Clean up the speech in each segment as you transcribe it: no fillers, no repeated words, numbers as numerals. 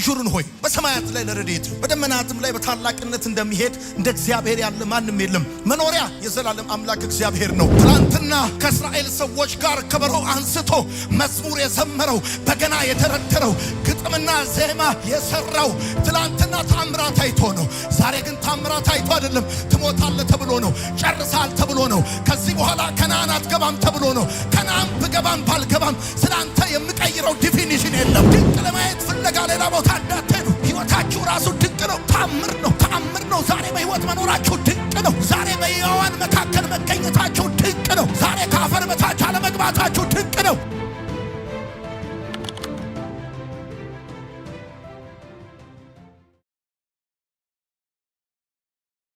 ይሹርን ሆይ በሰማያት ላይ ለረድኤት በደመናትም ላይ በታላቅነት እንደሚሄድ እንደ እግዚአብሔር ያለ ማንም የለም። መኖሪያ የዘላለም አምላክ እግዚአብሔር ነው። ትላንትና ከእስራኤል ሰዎች ጋር ከበሮ አንስቶ መዝሙር የዘመረው በገና የተረተረው ግጥምና ዜማ የሰራው ትላንትና ታምራት አይቶ ነው። ዛሬ ግን ታምራት አይቶ አይደለም። ትሞታለህ ተብሎ ነው። ጨርሳል ተብሎ ነው። ከዚህ በኋላ ከነዓን አትገባም ተብሎ ነው። ከነዓን ብገባም ባልገባም ስላንተ የምቀይረው ዲፊኒሽን የለም። ድንቅ ለማየት ፍለጋ ሌላ ቦታ እንዳትሄዱ። ሕይወታችሁ ራሱ ድንቅ ነው። ተአምር ነው። ተአምር ነው። ዛሬ በሕይወት መኖራችሁ ድንቅ ነው። ዛሬ በሕያዋን መካከል መገኘታችሁ ድንቅ ነው። ዛሬ ከአፈር በታች አለመግባታችሁ ድንቅ ነው።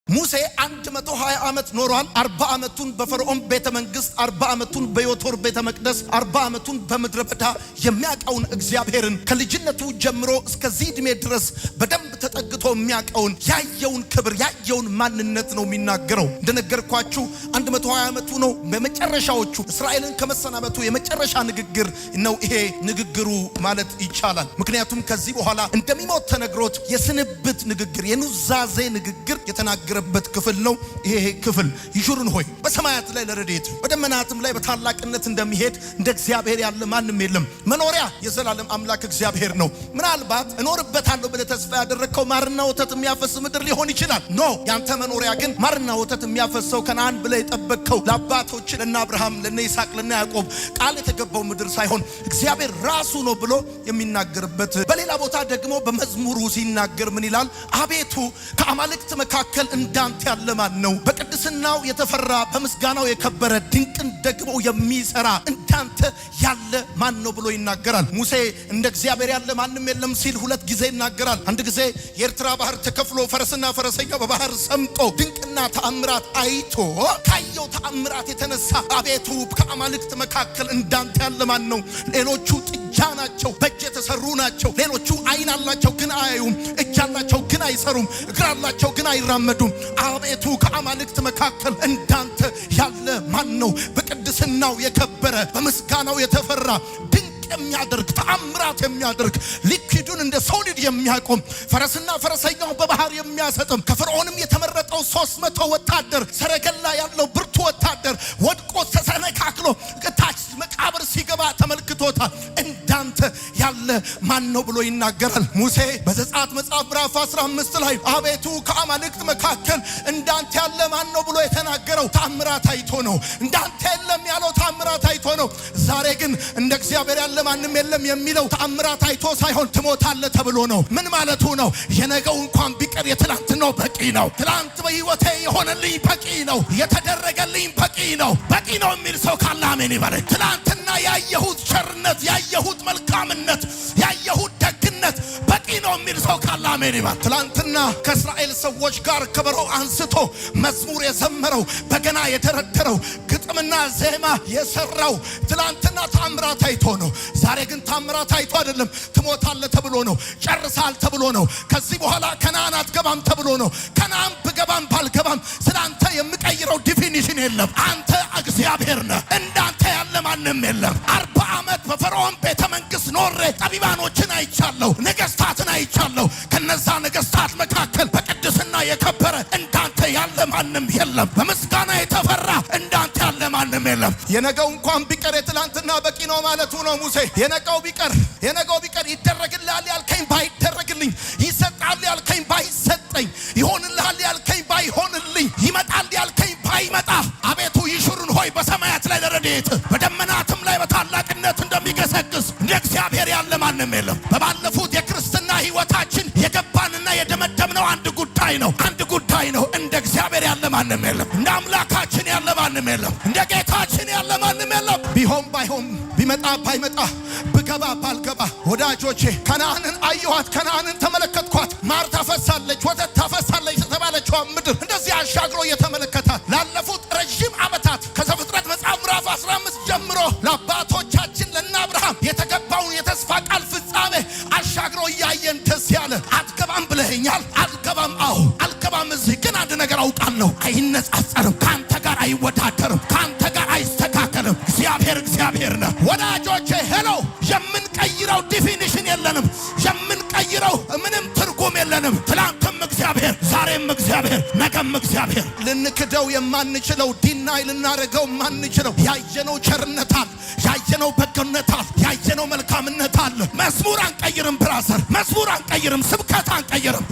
ሙሴ 120 ዓመት ኖሯል። 40 ዓመቱን በፈርዖን ቤተ መንግስት፣ 40 ዓመቱን በዮቶር ቤተ መቅደስ፣ 40 ዓመቱን በምድረ በዳ የሚያውቀውን እግዚአብሔርን ከልጅነቱ ጀምሮ እስከዚህ ዕድሜ ድረስ በደንብ ተጠግቶ የሚያውቀውን ያየውን ክብር ያየውን ማንነት ነው የሚናገረው። እንደነገርኳችሁ 120 ዓመቱ ነው። በመጨረሻዎቹ እስራኤልን ከመሰናበቱ የመጨረሻ ንግግር ነው ይሄ ንግግሩ ማለት ይቻላል። ምክንያቱም ከዚህ በኋላ እንደሚሞት ተነግሮት የስንብት ንግግር የኑዛዜ ንግግር የተናገረ በት ክፍል ነው። ይሄ ክፍል ይሹርን ሆይ በሰማያት ላይ ለረድኤት በደመናትም ላይ በታላቅነት እንደሚሄድ እንደ እግዚአብሔር ያለ ማንም የለም። መኖሪያ የዘላለም አምላክ እግዚአብሔር ነው። ምናልባት እኖርበታለሁ ብለህ ተስፋ ያደረግከው ማርና ወተት የሚያፈስ ምድር ሊሆን ይችላል። ኖ ያንተ መኖሪያ ግን ማርና ወተት የሚያፈሰው ከነዓን ብለህ የጠበቅከው ለአባቶች ለነ አብርሃም ለነ ይስሐቅ ለነ ያዕቆብ ቃል የተገባው ምድር ሳይሆን እግዚአብሔር ራሱ ነው ብሎ የሚናገርበት። በሌላ ቦታ ደግሞ በመዝሙሩ ሲናገር ምን ይላል? አቤቱ ከአማልክት መካከል እንዳንተ ያለ ማን ነው? በቅድስናው የተፈራ በምስጋናው የከበረ ድንቅን ደግሞ የሚሰራ እንዳንተ ያለ ማን ነው ብሎ ይናገራል። ሙሴ እንደ እግዚአብሔር ያለ ማንም የለም ሲል ሁለት ጊዜ ይናገራል። አንድ ጊዜ የኤርትራ ባህር ተከፍሎ ፈረስና ፈረሰኛ በባህር ሰምጦ ድንቅና ተአምራት አይቶ ካየው ተአምራት የተነሳ አቤቱ ከአማልክት መካከል እንዳንተ ያለ ማን ነው? ሌሎቹ ጥጃ ናቸው፣ በእጅ የተሰሩ ናቸው። ሌሎቹ ዓይን አላቸው ግን አያዩም፣ እጅ አላቸው ግን አይሰሩም፣ እግር አላቸው ግን አይራመዱም። አቤቱ ከአማልክት መካከል እንዳንተ ያለ ማን ነው? በቅድስናው የከበረ በምስጋናው የተፈራ ድንቅ የሚያደርግ ተአምራት የሚያደርግ ሊኪዱን እንደ ሶሊድ የሚያቆም ፈረስና ፈረሰኛው በባህር የሚያሰጥም ከፈርዖንም የተመረጠው 300 ወታደር ሰረገላ ያለው ብርቱ ወታደር ወድቆ ተሰነካክሎ ታች መቃብር ሲገባ ተመልክቶታል። እንዳንተ ያለ ማን ነው ብሎ ይናገራል። ሙሴ በዘጸአት መጽሐፍ ምዕራፍ 15 ላይ አቤቱ ከአማልክት መካከል እንዳንተ ያለ ማን ነው ብሎ የተናገረው ተአምራት አይቶ ነው። እንዳንተ የለም ያለው ተአምራት አይቶ ነው። ዛሬ ግን እንደ እግዚአብሔር ያለ ማንም የለም የሚለው ተአምራት አይቶ ሳይሆን ትሞታለህ ተብሎ ነው። ምን ማለቱ ነው? የነገው እንኳን ቢቀር የትላንትናው በቂ ነው። ትላንት በሕይወቴ የሆነልኝ በቂ ነው፣ የተደረገልኝ በቂ ነው። በቂ ነው የሚል ሰው ካለ አሜን ይበል። ትላንትና ያየሁት ቸርነት፣ ያየሁት መልካምነት፣ ያየሁት ደግነት በቂ ነው የሚል ሰው ካለ አሜን ይበል። ትላንትና ከእስራኤል ሰዎች ጋር ከበሮ አንስቶ መዝሙር የዘመረው በገና የተረተረው ግጥምና ዜማ የሰራው ትላንትና ታምራት አይቶ ነው። ዛሬ ግን ታምራት አይቶ አይደለም። ትሞታለህ ተብሎ ነው። ጨርሳል ተብሎ ነው። ከዚህ በኋላ ከነዓን አትገባም ተብሎ ነው። ከነዓን ብገባም ባልገባም ስላንተ የምቀይረው ዲፊኒሽን የለም። አንተ እግዚአብሔር ነህ። እንዳንተ ያለ ማንም የለም። 40 ዓመት በፈርዖን ቤተ መንግስት ኖሬ ጠቢባኖችን አይቻለሁ፣ ነገስታትን አይቻለሁ። ከነዛ ነገስታት መካከል በቅድስና የከበረ እንዳንተ ያለ ማንም የለም። በምስጋና የተፈራ እንዳንተ ያለ ማንም የለም። የነገው እንኳን ቢቀር የትላንትና በቂ ነው ማለቱ ነው ሙሴ። የነገው ቢቀር ይደረግልሃል ያልከኝ ባይደረግልኝ፣ ይሰጣል ያልከኝ ባይሰጠኝ፣ ይሆንልሃል ያልከኝ ባይሆንልኝ፣ ይመጣል ያልከኝ ባይመጣ አቤቱ ይሹርን ሆይ በሰማያት ላይ ለረድኤት በደመናትም ላይ በታላቅነት እንደሚገሰግስ እንደ እግዚአብሔር ያለ ማንም የለም። በባለፉት የክርስትና ሕይወታችን የገባንና የደመደምነው አንድ ጉዳይ ነው። እንደ እግዚአብሔር ያለ ማንም የለም። እንደ አምላካችን ያለ ማንም የለም። እንደ ጌታችን ያለ ማንም የለም። ቢሆን ባይሆን ቢመጣ ባይመጣ ብገባ ባልገባ ወዳጆቼ ከነዓንን አየኋት፣ ከነዓንን ተመለከትኳት። ማር ታፈሳለች፣ ወተት ታፈሳለች የተባለችው ምድር እንደዚህ አሻግሮ እየተመለከታት ላለፉት ረጅም ዓመታት ከዘፍጥረት መጽሐፍ ምዕራፍ 15 ጀምሮ ለአባቶቻችን ለነ አብርሃም የተገባውን የተስፋ ቃል ፍጻሜ አሻግሮ እያየን ደስ ያለ። አትገባም ብለኸኛል። አልገባም። አዎ አልገባም። እዚህ ግን አንድ ነገር አውቃለሁ፣ አይነጻጸርም፣ ካንተ ጋር አይወዳደርም፣ ካንተ ጋር አይስተካከልም። እግዚአብሔር ነው። ወዳጆቼ ሄሎ፣ የምንቀይረው ዲፊኒሽን የለንም። የምንቀይረው ብንቀይረው ምንም ትርጉም የለንም። ትላንትም እግዚአብሔር፣ ዛሬም እግዚአብሔር፣ ነገም እግዚአብሔር። ልንክደው የማንችለው ዲናይ ልናደርገው የማንችለው ያየነው ቸርነት አለ፣ ያየነው በጎነት አለ፣ ያየነው መልካምነት አለ። መዝሙር አንቀይርም ብራዘር፣ መዝሙር አንቀይርም፣ ስብከት አንቀይርም።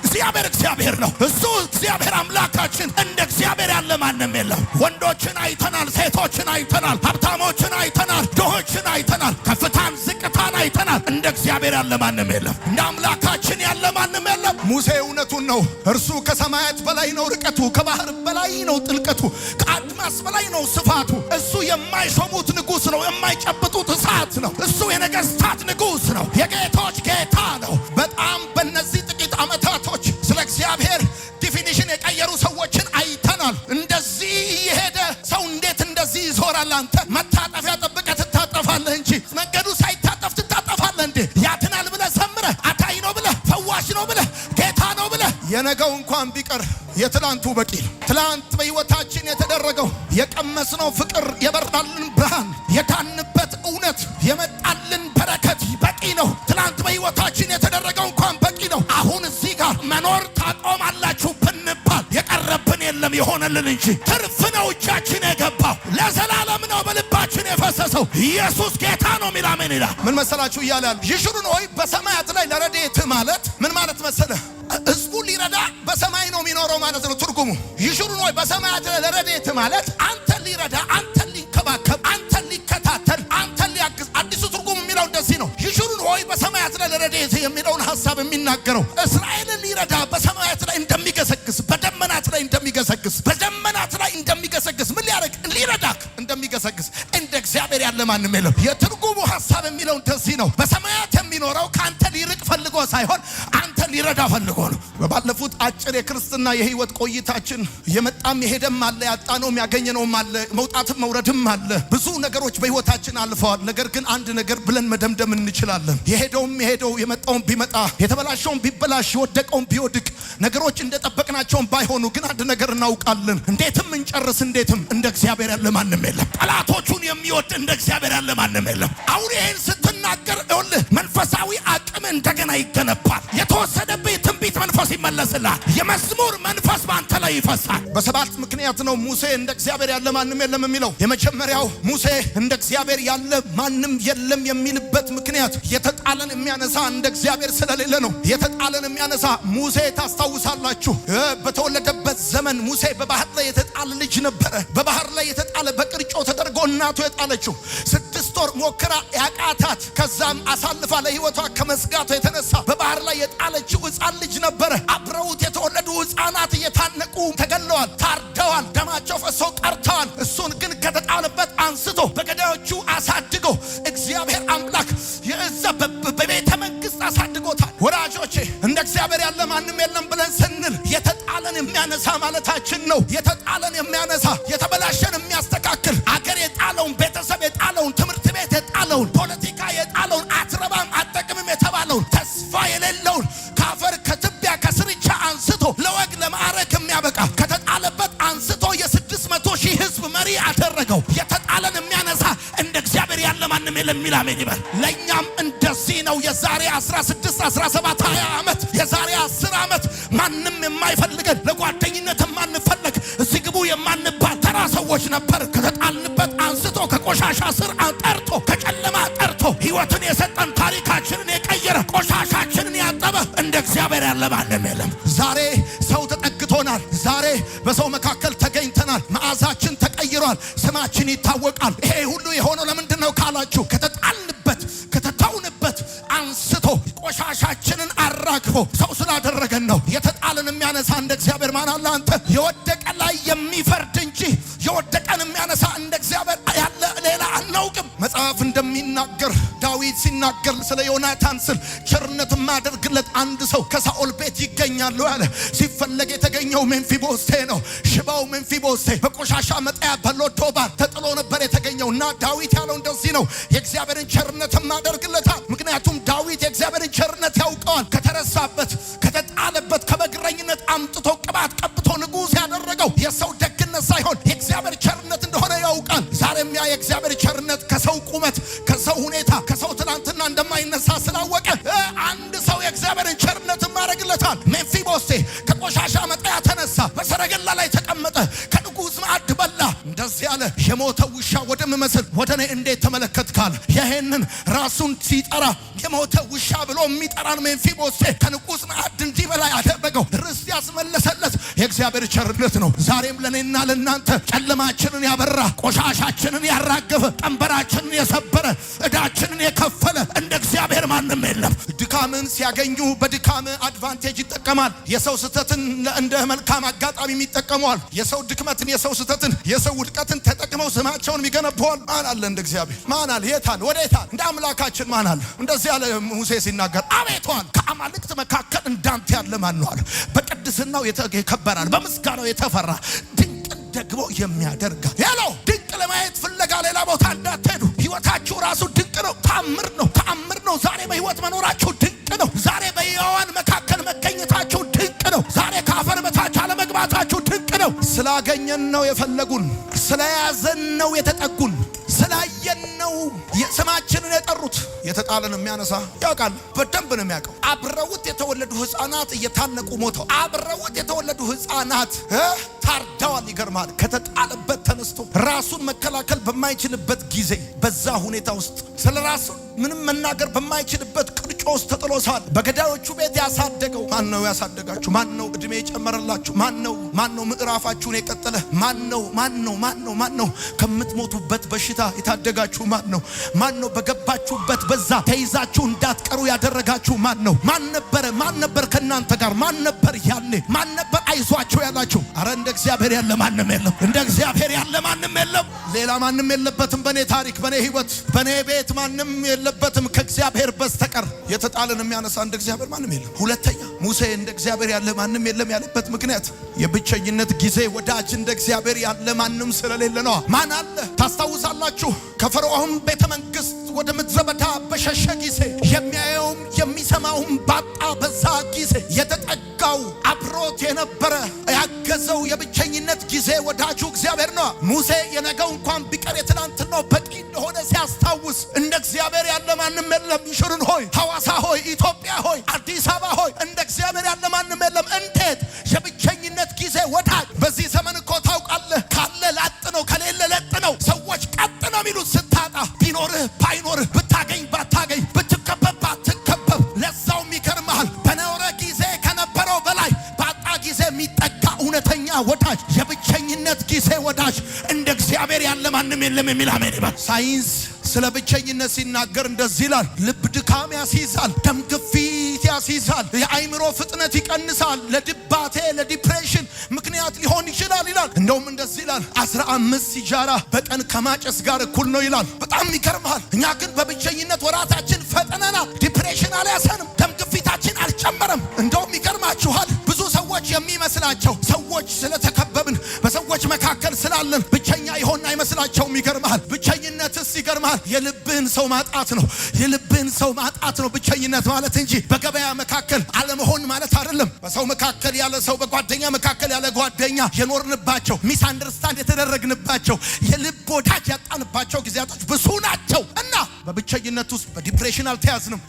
እግዚአብሔር ነው። እሱ እግዚአብሔር አምላካችን እንደ እግዚአብሔር ያለ ማንም የለም። ወንዶችን አይተናል፣ ሴቶችን አይተናል፣ ሀብታሞችን አይተናል፣ ድሆችን አይተናል፣ ከፍታን ዝቅታን አይተናል። እንደ እግዚአብሔር ያለ ማንም የለም። እንደ አምላካችን ያለ ማንም የለም። ሙሴ እውነቱን ነው። እርሱ ከሰማያት በላይ ነው ርቀቱ፣ ከባህር በላይ ነው ጥልቀቱ፣ ከአድማስ በላይ ነው ስፋቱ። እሱ የማይሾሙት ንጉሥ ነው፣ የማይጨብጡት እሳት ነው። እሱ የነገሥታት ንጉሥ ነው፣ የጌቶች ጌታ ነው። በጣም በእነዚህ ጥቂት ዓመታቶች ስለ እግዚአብሔር ዲፊኒሽን የቀየሩ ሰዎችን አይተናል። እንደዚህ የሄደ ሰው እንዴት እንደዚህ ይዞራል? አንተ መታጠፊያ ጠብቀህ ትታጠፋለህ እንጂ መንገዱ ሳይታጠፍ ትታጠፋለህ እንዴ? ያድናል ብለህ ዘምረህ፣ አዳኝ ነው ብለህ፣ ፈዋሽ ነው ብለህ፣ ጌታ ነው ብለህ የነገው እንኳን ቢቀር የትላንቱ በቂ ነው። ትላንት በሕይወታችን የተደረገው የቀመስነው ፍቅር፣ የበራልን ብርሃን፣ የዳንበት እውነት፣ የመጣልን በረከት በቂ ነው። ትላንት በሕይወታችን የተደረገው እንኳን በቂ ነው። አሁን እዚህ ጋር መኖር ታቆማላችሁ ብንባል የቀረብን የለም የሆነልን እንጂ ትርፍ ነው እጃችን የገባው፣ ለዘላለም ነው በልባችን የፈሰሰው። ኢየሱስ ጌታ ነው ሚል አሜን ይላል። ምን መሰላችሁ እያለ ያሉ ይሽሩን ሆይ በሰማያት ላይ ለረድኤት ማለት ምን ማለት መሰለ? ሕዝቡ ሊረዳ በሰማይ ነው የሚኖረው ማለት ነው ትርጉሙ። ይሽሩን ሆይ በሰማያት ላይ ለረድኤት ማለት አንተን ሊረዳ፣ አንተን ሊንከባከብ፣ አንተን ሊከታተል፣ አንተን ሊያግዝ። አዲሱ ትርጉሙ የሚለው እንደዚህ ነው። ይሽሩን ሆይ በሰማያት ላይ ለረድኤት የሚለውን ሐሳብ የሚናገረው እስራኤልን ሊረዳ በሰማያት ላይ እንደሚገሰግስ፣ በደመናት ላይ እንደሚገሰግስ፣ በደመናት ላይ እንደሚገሰግስ ምን ሊያደርግ ሊረዳክ እንደሚገሰግስ እንደ እግዚአብሔር ያለ ማንም የለም። የትርጉሙ ሐሳብ የሚለው እንደዚህ ነው። በሰማያት የሚኖረው ከአንተ ሊርቅ ፈልጎ ሳይሆን አንተ ሊረዳ ፈልጎ ነው። በባለፉት አጭር የክርስትና የህይወት ቆይታችን የመጣም የሄደም አለ፣ ያጣነውም ያገኘነውም አለ፣ መውጣትም መውረድም አለ። ብዙ ነገሮች በህይወታችን አልፈዋል። ነገር ግን አንድ ነገር ብለን መደምደም እንችላለን። የሄደውም የሄደው፣ የመጣውም ቢመጣ፣ የተበላሸውም ቢበላሽ፣ የወደቀውም ቢወድቅ፣ ነገሮች እንደጠበቅናቸውም ባይሆኑ ግን አንድ ነገር እናውቃለን። እንዴትም እንጨርስ፣ እንዴትም እንደ እግዚአብሔር ያለ ማንም የለም። ጠላቶቹን የሚወድ እንደ እግዚአብሔር ያለ ማንም የለም። አሁን ይሄን ስትናገር ይኸውልህ መንፈሳዊ አቅም እንደገና ይገነባል። የተወሰደብህ ትንቢት መንፈስ ይመለስልሃል። የመዝሙር መንፈስ በአንተ ላይ ይፈሳል። በሰባት ምክንያት ነው ሙሴ እንደ እግዚአብሔር ያለ ማንም የለም የሚለው። የመጀመሪያው ሙሴ እንደ እግዚአብሔር ያለ ማንም የለም የሚልበት ምክንያት የተጣለን የሚያነሳ እንደ እግዚአብሔር ስለሌለ ነው። የተጣለን የሚያነሳ ሙሴ ታስታውሳላችሁ፣ በተወለደበት ዘመን ሙሴ በባህር ላይ የተጣለ ልጅ ነበረ። በባህር ላይ የተጣለ በቅርጮ ተደርጎ እናቱ የጣለችው 6 ወር ሞክራ ያቃታት፣ ከዛም አሳልፋ ለህይወቷ ከመስጋቷ የተነሳ በባህር ላይ የጣለችው ሕፃን ልጅ ነበረ። አብረውት የተወለዱ ሕፃናት እየታነቁ ተገለዋል፣ ታርደዋል፣ ደማቸው ፈሶ ቀርተዋል። እሱን ግን ከተጣለበት አንስቶ በገዳዮቹ አሳድጎ እግዚአብሔር አምላክ የእዛ በቤተ መንግስት አሳድጎታል። ወዳጆቼ እንደ እግዚአብሔር ያለ ማንም የለም ብለን ስንል የተጣለን የሚያነሳ ማለታችን ነው። የተጣለን የሚያነሳ፣ የተበላሸን የሚያስተካክል፣ አገር የጣለውን፣ ቤተሰብ የጣለውን፣ ትምህርት ቤት የጣለውን፣ ፖለቲካ የጣለውን፣ አትረባም አጠቅምም የተባለውን፣ ተስፋ የሌለውን ከአፈር ከትቢያ ከስርቻ አንስቶ ለወግ ለማዕረግ የሚያበቃ ከተጣለበት አንስቶ የ600,000 ህዝብ መሪ አደረገው። የተጣለን የሚያነሳ እንደ እግዚአብሔር ያለ ማንም የለም የሚል አሜን ይበል። ለእኛም እንደዚህ ነው። የዛሬ 16፣ 17፣ 20 ዓመት የዛሬ 10 ዓመት ማንም የማይፈልገን ለጓደኝነት የማንፈለግ እዚህ ግቡ የማንባል ተራ ሰዎች ነበር። ከተጣልንበት አንስቶ ከቆሻሻ ስር ጠርቶ ከጨለማ ጠርቶ ህይወትን የሰጠን ታሪካችንን የቀየረ ቆሻሻችንን ያጠበ እንደ እግዚአብሔር ያለ ማንም የለም። ዛሬ ሰው ተጠግቶናል። ዛሬ በሰው መካከል ተገኝተናል። መዓዛችን ተቀይሯል። ስማችን ይታወቃል። ይሄ ሁሉ የሆነው ለምንድን ነው ካላችሁ ከተጣልንበት ከተተውንበት አንስቶ ቆሻሻችንን አራግፎ ሰው ስላደረገን ነው። የተጣልን የሚያነሳ እንደ እግዚአብሔር ማን አለ? አንተ የወደቀ ላይ የሚፈርድ እንጂ የወደቀን የሚያነሳ እንደ እግዚአብሔር ያለ ሌላ አናውቅም። መጽሐፍ እንደሚናገር ዳዊት ሲናገር ስለ ዮናታን ስል ቸርነት ማደርግለት አንድ ሰው ከሳኦል ቤት ይገኛል አለ። ሲፈለግ የተገኘው ሜምፊቦስቴ ነው። ሽባው ሜምፊቦስቴ በቆሻሻ መጣያ በሎዶባር ተጥሎ ነበር የተገኘው እና ዳዊት ያለው እንደዚህ ነው፣ የእግዚአብሔርን ቸርነት ማደርግለታል። ምክንያቱም ዳዊት የእግዚአብሔርን ቸርነት ያውቀዋል። ከተረሳበት ከተጣለበት ከበግረኝነት አምጥቶ ቅባት ቀብቶ ንጉሥ ያደረገው የሰው ደግነት ሳይሆን የእግዚአብሔር ቸርነት እንደሆነ ያውቃል። ዛሬም ያ የእግዚአብሔር ቸርነት ከሰው ቁመት፣ ከሰው ሁኔታ፣ ከሰው ትናንትና እንደማይነሳ ስላወቀ አንድ ሰው የእግዚአብሔርን ቸርነት ምሕረትም አደርግለታል። ሜምፊቦስቴ ከቆሻሻ መጣያ ተነሳ፣ በሰረገላ ላይ ተቀመጠ፣ ከንጉሥ ማዕድ በላ። እንደዚህ አለ፣ የሞተ ውሻ ወደምመስል ወደ እኔ እንዴት ተመለከትካል? ይሄንን ራሱን ሲጠራ የሞተ ውሻ ብሎ የሚጠራን ሜምፊቦስቴ ከንጉሥ ማዕድ እንዲበላ ያደረገው ርስት ያስመለሰለት የእግዚአብሔር ቸርነት ነው። ዛሬም ለኔና ለናንተ ጨለማችንን ያበራ፣ ቆሻሻችንን ያራገፈ፣ ቀንበራችንን የሰበረ፣ ዕዳችንን የከፈለ እንደ እግዚአብሔር ማንም የለም። ድካምን ሲያገኙ በድካም አድቫንቴጅ ይጠቀማል። የሰው ስህተትን እንደ መልካም አጋጣሚ ይጠቀመዋል። የሰው ድክመትን፣ የሰው ስህተትን፣ የሰው ውድቀትን ተጠቅመው ስማቸውን ይገነባዋል። ማን አለ እንደ እግዚአብሔር? ማን አለ? የት አለ? ወዴት አለ? እንደ አምላካችን ማን አለ? እንደዚህ ያለ ሙሴ ሲናገር አቤቱ አለ፣ ከአማልክት መካከል እንዳንተ ያለ ማን ነው አለ። በቅድስናው የከበራል፣ በምስጋናው የተፈራ ድንቅን ደግሞ የሚያደርጋ ያለው። ድንቅ ለማየት ፍለጋ ሌላ ቦታ እንዳትሄዱ። ህይወታችሁ ራሱ ድንቅ ነው። ተአምር ነው። ተአምር ነው። ዛሬ በህይወት መኖራችሁ ድንቅ ነው። ዛሬ በሕያዋን መካከል መገኘታችሁ ድንቅ ነው። ዛሬ ከአፈር በታች አለመግባታችሁ ድንቅ ነው። ስላገኘን ነው የፈለጉን፣ ስለያዘን ነው የተጠጉን፣ ስላየን ነው ስማችንን የጠሩት። የተጣለን የሚያነሳ ያውቃል፣ በደንብ ነው የሚያውቀው። አብረውት የተወለዱ ህፃናት እየታነቁ ሞተው፣ አብረውት የተወለዱ ህፃናት ታርደዋል። ይገርማል። ከተጣለበት ተነስቶ ራሱን መከላከል በማይችልበት ጊዜ በዛ ሁኔታ ውስጥ ስለ ራሱ ምንም መናገር በማይችልበት ቅርጮ ውስጥ ተጥሎ ሳለ በገዳዮቹ ቤት ያሳደገው ማን ነው? ያሳደጋችሁ ማን ነው? እድሜ የጨመረላችሁ ማን ነው? ማን ነው? ምዕራፋችሁን የቀጠለ ማን ነው? ማን ነው? ማን ነው? ማን ነው? ከምትሞቱበት በሽታ የታደጋችሁ ማን ነው? ማን ነው? በገባችሁበት በዛ ተይዛችሁ እንዳትቀሩ ያደረጋችሁ ማን ነው? ማን ነበረ? ማን ነበር ከናንተ ጋር? ማን ነበር ያኔ? ማን ነበር አይዟችሁ ያላችሁ? አረ እንደ እግዚአብሔር ያለ ማንም የለም። እንደ እግዚአብሔር ያለ ማንም የለም። ሌላ ማንም የለበትም። በኔ ታሪክ፣ በኔ ህይወት፣ በኔ ቤት ማንም የለበትም ከእግዚአብሔር በስተቀር። የተጣለን የሚያነሳ እንደ እግዚአብሔር ማንም የለም። ሁለተኛ ሙሴ እንደ እግዚአብሔር ያለ ማንም የለም ያለበት ምክንያት የብቸኝነት ጊዜ ወዳጅ እንደ እግዚአብሔር ያለ ማንም ስለሌለ ነው። ማን አለ? ታስታውሳላችሁ? ከፈርዖን ቤተ መንግስት ወደ ምድረ በዳ በሸሸ ጊዜ የሚያየውም የሚሰማውም ባጣ በዛ ጊዜ የተጠጋው አብሮት የነበረ ያገዘው የብቸኝነት ጊዜ ወዳጁ እግዚአብሔር ነው። ሙሴ የነገው እንኳን ቢቀር የትናንትናው በቂ እንደሆነ ሲያስታውስ እንደ እግዚአብሔር ያለ ማንም የለም። ይሽሩን ሆይ፣ ሐዋሳ ሆይ፣ ኢትዮጵያ ሆይ፣ አዲስ አበባ ሆይ እንደ እግዚአብሔር ያለ ማንም የለም። እንዴት የብቸኝነት ጊዜ ወዳጅ! በዚህ ዘመን እኮ ታውቃለህ፣ ካለ ላጥ ነው፣ ከሌለ ለጥ ነው። ሰዎች ቀጥ ነው የሚሉት ስታጣ፣ ቢኖርህ ባይኖርህ፣ ብታገኝ ባታገኝ፣ ብትከበብ ባትከበብ። ለዛውም ይገርምሃል፣ በኖረ ጊዜ ከነበረው በላይ ባጣ ጊዜ የሚጠጋ እውነተኛ ወዳጅ፣ የብቸኝነት ጊዜ ወዳጅ እንደ እግዚአብሔር ያለ ማንም የለም የሚል አሜን ይበል። ሳይንስ ስለ ብቸኝነት ሲናገር እንደዚህ ይላል። ልብ ድካም ያስይዛል፣ ደም ግፊት ያስይዛል፣ የአይምሮ ፍጥነት ይቀንሳል፣ ለድባቴ ለዲፕሬሽን ምክንያት ሊሆን ይችላል ይላል። እንደውም እንደዚህ ይላል፣ 15 ሲጃራ በቀን ከማጨስ ጋር እኩል ነው ይላል። በጣም ይገርማል። እኛ ግን በብቸኝነት ወራታችን ፈጥነናል። ዲፕሬሽን አልያዘንም፣ ደም ግፊታችን አልጨመረም። እንደውም ይገርማችኋል፣ ብዙ ሰዎች የሚመስላቸው ሰዎች ስለተከበብን በሰዎች መካከል ስላለን ብቸኛ ይሆን አይመስላቸውም። ይገርማል። ብቸኝነትስ ይገርማል፣ የልብህን ሰው ማጣት ነው። የልብህን ሰው ማጣት ነው ብቸኝነት ማለት እንጂ በገበያ መካከል አለመሆን ማለት አይደለም። በሰው መካከል ያለ ሰው፣ በጓደኛ መካከል ያለ ጓደኛ የኖርንባቸው፣ ሚስ አንደርስታንድ የተደረግንባቸው፣ የልብ ወዳጅ ያጣንባቸው ጊዜያቶች ብዙ ናቸው እና በብቸኝነት ውስጥ በዲፕሬሽን አልተያዝንም።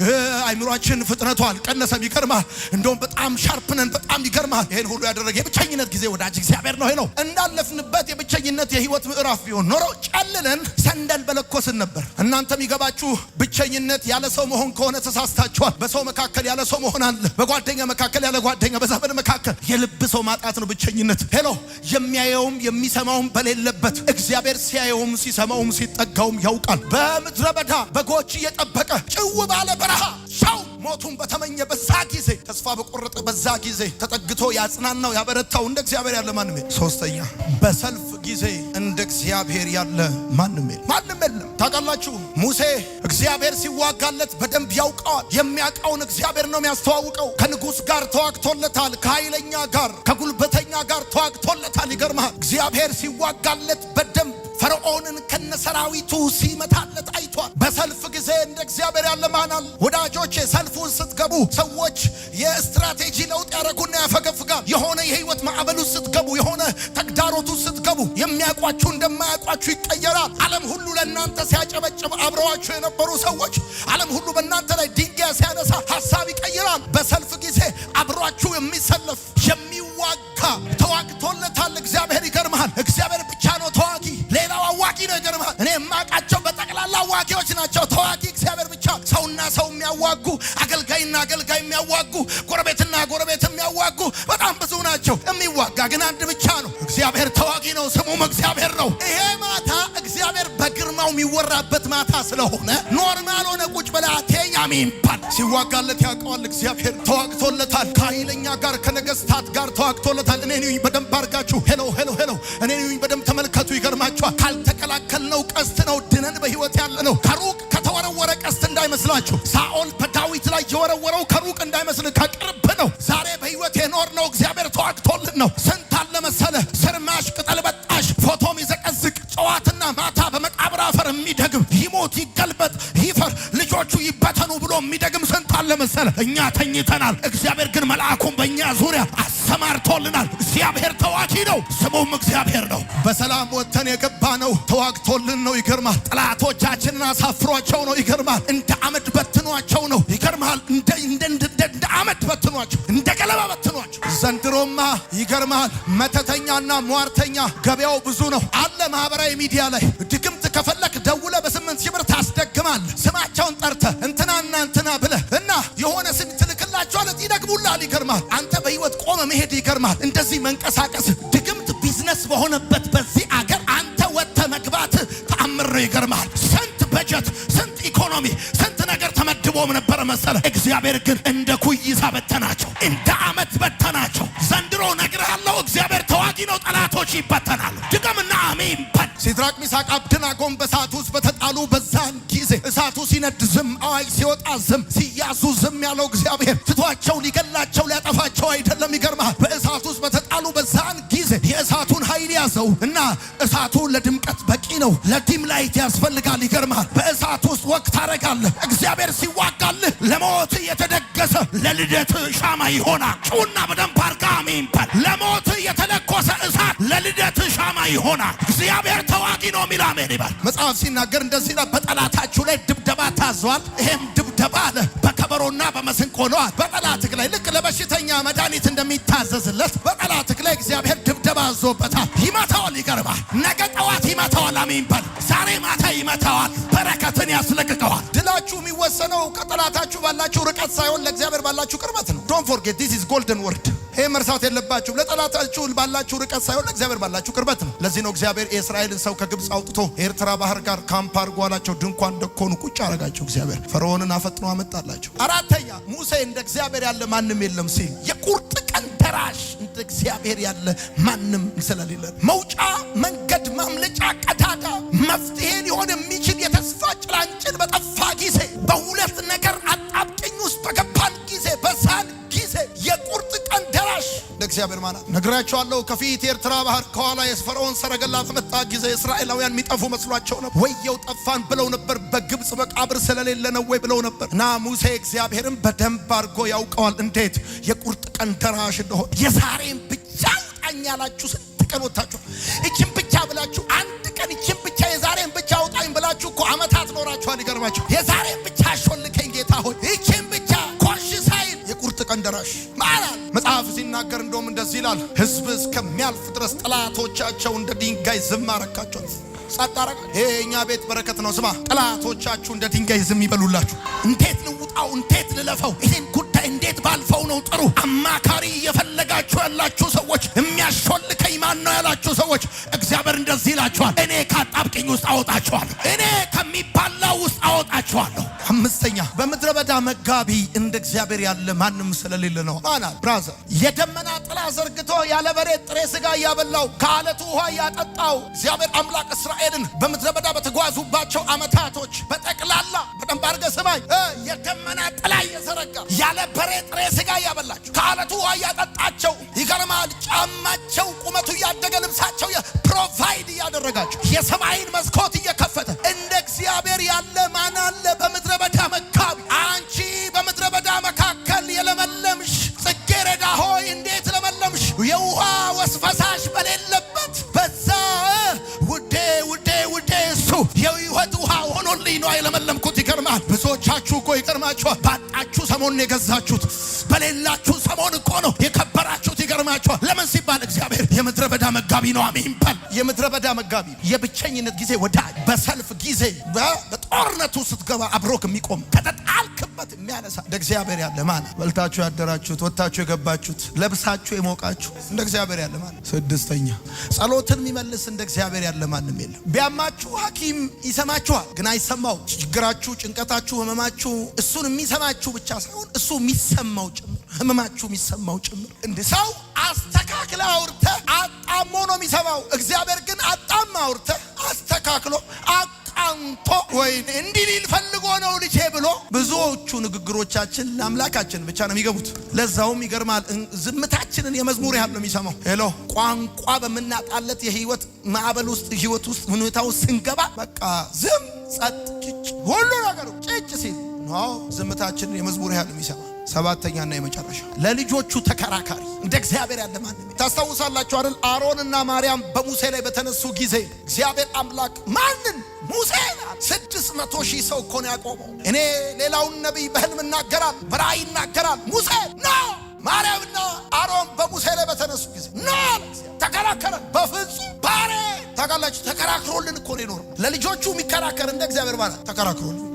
አይምሯችን ፍጥነቱ አልቀነሰም። ይገርማል። እንደውም በጣም ሻርፕነን። በጣም ይገርማል። ይሄን ሁሉ ያደረገ የብቸኝነት ጊዜ ወዳጅ እግዚአብሔር ነው። ነው እንዳለፍንበት የብቸኝነት የህይወት ምዕራፍ ቢሆን ኖሮ ጨልለን ሰንደል በለኮስን ነበር። እናንተም ይገባችሁ፣ ብቸኝነት ያለ ሰው መሆን ከሆነ ተሳስታችኋል። በሰው መካከል ያለ ሰው መሆን አለ። በጓደኛ መካከል ያለ ጓደኛ፣ በዘመድ መካከል የልብ ሰው ማጣት ነው ብቸኝነት። ሄሎ የሚያየውም የሚሰማውም በሌለበት እግዚአብሔር ሲያየውም ሲሰማውም ሲጠጋውም ያውቃል። በምድረ በዳ በጎች እየጠበቀ ጭው ባለ በረሃ ሰው ሞቱን በተመኘ በዛ ጊዜ፣ ተስፋ በቆረጠ በዛ ጊዜ ተጠግቶ ያጽናናው ያበረታው እንደ እግዚአብሔር ያለ ማንም የለም። ሶስተኛ በሰልፍ ጊዜ እንደ እግዚአብሔር ያለ ማንም የለም። ማንም የለም። ታውቃላችሁ፣ ሙሴ እግዚአብሔር ሲዋጋለት በደንብ ያውቀዋል። የሚያውቀውን እግዚአብሔር ነው የሚያስተዋውቀው። ከንጉሥ ጋር ተዋግቶለታል፣ ከኃይለኛ ጋር ከጉልበተኛ ጋር ተዋግቶለታል። ይገርማል። እግዚአብሔር ሲዋጋለት በደንብ ፈርዖንን ከነሰራዊቱ ሲመታለት አይቷል። በሰልፍ ጊዜ እንደ እግዚአብሔር ያለ ማን አለ? ወዳጆቼ፣ ሰልፉን ስትገቡ ሰዎች የስትራቴጂ ለውጥ ያደረጉና ያፈገፍጋል። የሆነ የህይወት ማዕበሉ ስትገቡ፣ የሆነ ተግዳሮቱ ስትገቡ የሚያውቋችሁ እንደማያውቋችሁ ይቀየራል። ዓለም ሁሉ ለእናንተ ሲያጨበጭብ አብረዋችሁ የነበሩ ሰዎች ዓለም ሁሉ በእናንተ ላይ ድንጋይ ሲያነሳ ሐሳብ ይቀይራል። በሰልፍ ጊዜ የሚሰለፍ የሚዋጋ ተዋግቶለታል እግዚአብሔር። ይገርምሃል፣ እግዚአብሔር ብቻ ነው ተዋጊ፣ ሌላው አዋጊ ነው። ይገርምሃል፣ እኔ የማውቃቸው በጠቅላላ አዋጊዎች ናቸው። ተዋጊ እግዚአብሔር ብቻ። ሰውና ሰው የሚያዋጉ፣ አገልጋይና አገልጋይ የሚያዋጉ፣ ጎረቤትና ጎረቤት የሚያዋጉ በጣም ብዙ ናቸው። የሚዋጋ ግን አንድ ብቻ ነው። እግዚአብሔር ተዋጊ ነው፣ ስሙም እግዚአብሔር ነው። ይሄ ማታ እግዚአብሔር በግርማው የሚወራበት ማታ ስለሆነ ኖርማል ሆነ ቁጭ ብላ አቴያሚን ባል ሲዋጋለት ያውቀዋል። እግዚአብሔር ተዋግቶለታል። ከኃይለኛ ጋር ከነገስታት ጋር ተዋግቶለታል። እኔ ነኝ በደንብ አድርጋችሁ ሄሎ እኔ ነኝ በደንብ ተመልከቱ። ይገርማችኋል፣ ካልተከላከልነው ቀስት ነው ድነን በህይወት ያለ ነው። ከሩቅ ከተወረወረ ቀስት እንዳይመስላችሁ። ሳኦል በዳዊት ላይ የወረወረው ከሩቅ እንዳይመስል ከቅርብ ነው። ዛሬ በህይወት የኖር ነው እግዚአብሔር ተዋግቶልን ነው። ስንት አለ መሰለ ስርማሽ ቅጠል በጣሽ ፎቶም ይዘቀዝቅ ጨዋትና ማታ በመቃብር አፈር የሚደግም ይሞት ይገልበጥ ይፈር ልጆቹ ይበተኑ ብሎ የሚደግም ስንት አለ መሰለ። እኛ ተኝተናል፣ እግዚአብሔር ግን መልአኩን በእኛ ዙሪያ አሰማርቶልናል። እግዚአብሔር ተዋጊ ነው፣ ስሙም እግዚአብሔር ነው። በሰላም ወጥተን የገባ ነው ተዋግቶልን ነው። ይገርማል፣ ጠላቶቻችንን አሳፍሯቸው ነው። ይገርማል፣ እንደ አመድ በትኗቸው ነው። ይገርማል፣ እንደ አመድ በትኗቸው፣ እንደ ገለባ በትኗቸው። ዘንድሮማ ይገርማል፣ መተተኛና ሟርተኛ ገበያው ብዙ ነው አለ። ማህበራዊ ሚዲያ ላይ ድግምት ከፈለክ ደውለ በ8,000 ብር ታስደግማል። ስማቸውን ጠርተ እንትናና እንትና ብለ እና የሆነ ስም ትልክላቸዋል፣ ይደግሙላል። ይገርማል፣ አንተ በህይወት ቆመ መሄድ ይገርማል። እንደዚህ መንቀሳቀስ ድግምት ቢዝነስ በሆነበት በዚህ አገር አንተ ወጥተ መግባት ተአምር ነው። ይገርማል፣ ስንት በጀት ስንት ኢኮኖሚ ስንት ነገር ተመድቦም ነበር መሰለ። እግዚአብሔር ግን እንደ ኩይሳ በተናቸው፣ እንደ አመት በተናቸው። ዘንድሮ ነግሬሃለሁ፣ እግዚአብሔር ተዋጊ ነው፣ ጠላቶች ይበተናሉ። ድገምና አሜን በል። ሲድራቅ ሚሳቅ አብደናጎም በእሳት ውስጥ በተጣሉ በዛን ጊዜ እሳቱ ሲነድ ዝም፣ አዋጅ ሲወጣ ዝም፣ ሲያዙ ዝም ያለው እግዚአብሔር ትቷቸው ሊገላቸው ሊያጠፋቸው አይደለም። ይገርማል፣ በእሳት ውስጥ በተጣሉ በዛን ጊዜ የእሳቱን ኃይል ያዘው እና እሳቱ ለድምቀት በቂ ነው፣ ለዲም ላይት ያስፈልጋል። ይገርማል፣ በእሳት ውስጥ ወቅት ታረጋለህ። እግዚአብሔር ሲዋጋልህ ለሞት የተደገሰ ለልደት ሻማ ይሆናል። ጩና በደንብ አርጋ አሜን በል። ለሞት የተለኮሰ እሳት ለልደት ሻማ ይሆናል። እግዚአብሔር ተዋጊ ነው የሚል አሜን ይባል። መጽሐፍ ሲናገር እንደዚህ ነው፣ በጠላታችሁ ላይ ድብደባ ታዟል። ይሄም ድብደባ አለ በከበሮና በመስንቆ ነው። በጠላትህ ላይ ልክ ለበሽተኛ መድኃኒት እንደሚታዘዝለት በጠላትህ ላይ እግዚአብሔር ድብደባ አዞበታል። ይመታዋል። ይገርማል፣ ነገ ጠዋት ይመታዋል። አሜን በል። ዛሬ ማታ ይመታዋል። በረከትን ያስለቅቀዋል። ድላችሁ የሚወሰነው ከጠላታችሁ ባላችሁ ርቀት ሳይሆን ለእግዚአብሔር ባላችሁ ቅርበት ነው። ዶንት ፎርጌት ዲስ ኢዝ ጎልደን ወርድ። ይሄ መርሳት የለባችሁ። ለጠላታችሁ ባላችሁ ርቀት ሳይሆን ለእግዚአብሔር ባላችሁ ቅርበት ነው። ለዚህ ነው እግዚአብሔር የእስራኤልን ሰው ከግብፅ አውጥቶ ኤርትራ ባህር ጋር ካምፕ አድርጎ አላቸው። ድንኳን እንደኮኑ ቁጭ አረጋቸው። እግዚአብሔር ፈርዖንን አፈጥኖ አመጣላቸው። አራተኛ ሙሴ እንደ እግዚአብሔር ያለ ማንም የለም ሲል የቁርጥ ቀን ደራሽ እንደ እግዚአብሔር ያለ ማንም ስለሌለ መውጫ መንገድ ማምለጫ ቀዳዳ መፍትሄ ሊሆን የሚችል የተስፋ ጭላንጭል በጠፋ ጊዜ በሁለት ነገር አጣብቂኝ ውስጥ በገባን ጊዜ በዛን ጊዜ የቁርጥ ቀን ደራሽ ለእግዚአብሔር ማለት ነግራቸዋለሁ። ከፊት የኤርትራ ባህር ከኋላ የፈርዖን ሰረገላ በመጣ ጊዜ እስራኤላውያን የሚጠፉ መስሏቸው ነበር። ወየው ጠፋን ብለው ነበር። በግብፅ መቃብር ስለሌለ ነው ወይ ብለው ነበር። እና ሙሴ እግዚአብሔርን በደንብ አድርጎ ያውቀዋል እንዴት የቁርጥ ቀን ደራሽ እንደሆነ። የዛሬን ብቻ አውጣኝ ያላችሁ ስንት ቀን ወጣችሁ? እቺን ብቻ ብላችሁ አንድ ቀን እቺን ብቻ የዛሬን ብቻ አውጣኝ ብላችሁ እኮ አመታት ኖራችኋል። ይገርማችሁ። የዛሬን ብቻ አሾልከኝ ጌታ ሆይ እቺን ብቻ ኮሽ ሳይል የቁርጥ ቀን ደራሽ ማለት መጽሐፍ ሲናገር እንደውም እንደዚህ ይላል፣ ሕዝብ እስከሚያልፍ ድረስ ጠላቶቻቸው እንደ ድንጋይ ዝም አረካቸው። ጻጣራቅ የኛ ቤት በረከት ነው። ስማ፣ ጠላቶቻችሁ እንደ ድንጋይ ዝም ይበሉላችሁ። እንዴት ልውጣው? እንዴት ልለፈው? ይሄን ጉዳይ እንዴት ባልፈው ነው ጥሩ? አማካሪ እየፈለጋችሁ ያላችሁ ሰዎች፣ የሚያሾልከኝ ማን ነው ያላችሁ ሰዎች፣ እግዚአብሔር እንደዚህ ይላችኋል፣ እኔ ከአጣብቂኝ ውስጥ አወጣችኋለሁ፣ እኔ ከሚባላው ውስጥ አወጣችኋለሁ። አምስተኛ በምድረ በዳ መጋቢ እንደ እግዚአብሔር ያለ ማንም ስለሌለ ነው። ማናል ብራዘር የደመና ጥላ ዘርግቶ ያለ በሬ ጥሬ ስጋ እያበላው ከአለቱ ውሃ እያጠጣው እግዚአብሔር አምላክ እስራኤልን በምድረ በዳ በተጓዙባቸው አመታቶች በጠቅላላ በደንብ አድርገህ ስማኝ፣ የደመና ጥላ እየዘረጋ ያለ በሬ ጥሬ ስጋ እያበላቸው ከአለቱ ውሃ እያጠጣቸው፣ ይገርማል፣ ጫማቸው ቁመቱ እያደገ ልብሳቸው ፕሮቫይድ እያደረጋቸው የሰማይን መስኮት እየከፈተ እንደ እግዚአብሔር ያለ ማን አለ በምድረ በዳ መጋቢ? አንቺ በምድረ በዳ መካከል የለመለምሽ ጽጌረዳ ሆይ እንዴት ለመለምሽ! የውሃ ወስፈሳሽ በሌለበት በዛ ውዴ እሱ የህይወት ውሃ ሆኖልኝ ነው የለመለምኩት። ይገርማል። ብዙዎቻችሁ እኮ ይገርማችኋል፣ ባጣችሁ ሰሞኑን የገዛችሁት በሌላችሁ ሰሞን እኮ ነው የከበራችሁት። ይገርማችኋል። ለምን ሲባል እግዚአብሔር የምድረ በዳ መጋቢ ነው። አሜን በል። የምድረ በዳ መጋቢ፣ የብቸኝነት ጊዜ ወዳጅ፣ በሰልፍ ጊዜ በጦርነቱ ስትገባ አብሮክ የሚቆም ከተጣልክበት የሚያነሳ እንደ እግዚአብሔር ያለ ማን? በልታችሁ ያደራችሁት፣ ወጥታችሁ የገባችሁት፣ ለብሳችሁ የሞቃችሁ እንደ እግዚአብሔር ያለ ማን? ስድስተኛ ጸሎትን የሚመልስ እንደ እግዚአብሔር ያለ ማንም የለም። ቢያማችሁ ሐኪም ይሰማችኋል፣ ግን አይሰማው። ችግራችሁ፣ ጭንቀታችሁ፣ ህመማችሁ እሱን የሚሰማችሁ ብቻ ሳይሆን እሱ የሚሰማው ጭምር፣ ህመማችሁ የሚሰማው ጭምር። እንደ ሰው አስተካክለ አውርተ አጣሞ ነው የሚሰማው። እግዚአብሔር ግን አጣም አውርተ አስተካክሎ አቃንቶ ወይኔ እንዲህ ሊል ፈልጎ ነው ልጄ ብሎ ብዙዎቹ ንግግሮቻችን ለአምላካችን ብቻ ነው የሚገቡት። ለዛውም ይገርማል፣ ዝምታችንን የመዝሙር ያህል ነው የሚሰማው። ሄሎ ቋንቋ በምናጣለት የህይወት ማዕበል ውስጥ ህይወት ውስጥ ሁኔታው ስንገባ በቃ ዝም ጸጥ ጭጭ ሁሉ ነገሩ ጭጭ ሲል ነው ዝምታችንን የመዝሙር ያህል ነው የሚሰማ። ሰባተኛና የመጨረሻ ለልጆቹ ተከራካሪ እንደ እግዚአብሔር ያለ ማንም። ታስታውሳላችሁ አይደል? አሮንና ማርያም በሙሴ ላይ በተነሱ ጊዜ እግዚአብሔር አምላክ ማንን? ሙሴ 600,000 ሰው እኮ ነው ያቆመው። እኔ ሌላውን ነቢይ በህልም እናገራል፣ በራእይ እናገራል። ሙሴ ነው። ማርያምና አሮን በሙሴ ላይ በተነሱ ጊዜ ነው ተከራከረ። በፍጹም ባሬ ታውቃላችሁ፣ ተከራክሮልን እኮ ነው የኖረው። ለልጆቹ የሚከራከር እንደ እግዚአብሔር ማለት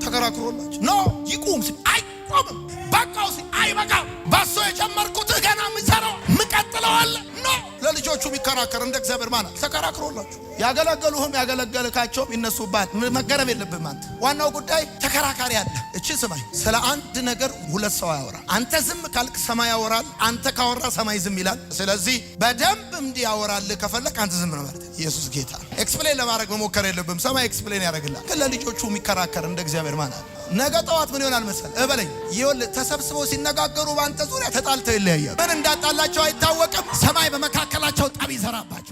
ተከራክሮላችሁ ነው። ይቁም ሲል አይቆምም፣ በቃው ሲል አይበቃም። በሱ የጀመርኩት ገና የምሰራው ምቀጥለዋል ነው። ለልጆቹ የሚከራከር እንደ እግዚአብሔር ማለት ተከራክሮላችሁ። ያገለገሉህም ያገለገልካቸውም ይነሱባት። መገረም የለብህም አንተ። ዋናው ጉዳይ ተከራካሪ አለ። እቺ ስማኝ፣ ስለ አንድ ነገር ሁለት ሰው ያወራ። አንተ ዝም ካልክ ሰማይ ያወራል፣ አንተ ካወራ ሰማይ ዝም ይላል። ስለዚህ በደንብ እንዲያወራልህ ከፈለክ አንተ ዝም ነው ማለት። ኢየሱስ ጌታ። ኤክስፕሌን ለማድረግ መሞከር የለብህም። ሰማይ ኤክስፕሌን ያደርግልሃል። ግን ለልጆቹ የሚከራከር እንደ እግዚአብሔር ማለት ነገ ጠዋት ምን ይሆናል መሰል እበለኝ። ይኸውልህ ተሰብስበው ሲነጋገሩ በአንተ ዙሪያ ተጣልተው ይለያያሉ። ምን እንዳጣላቸው አይታወቅም። ሰማይ በመካከላቸው ጠብ ይዘራባቸው።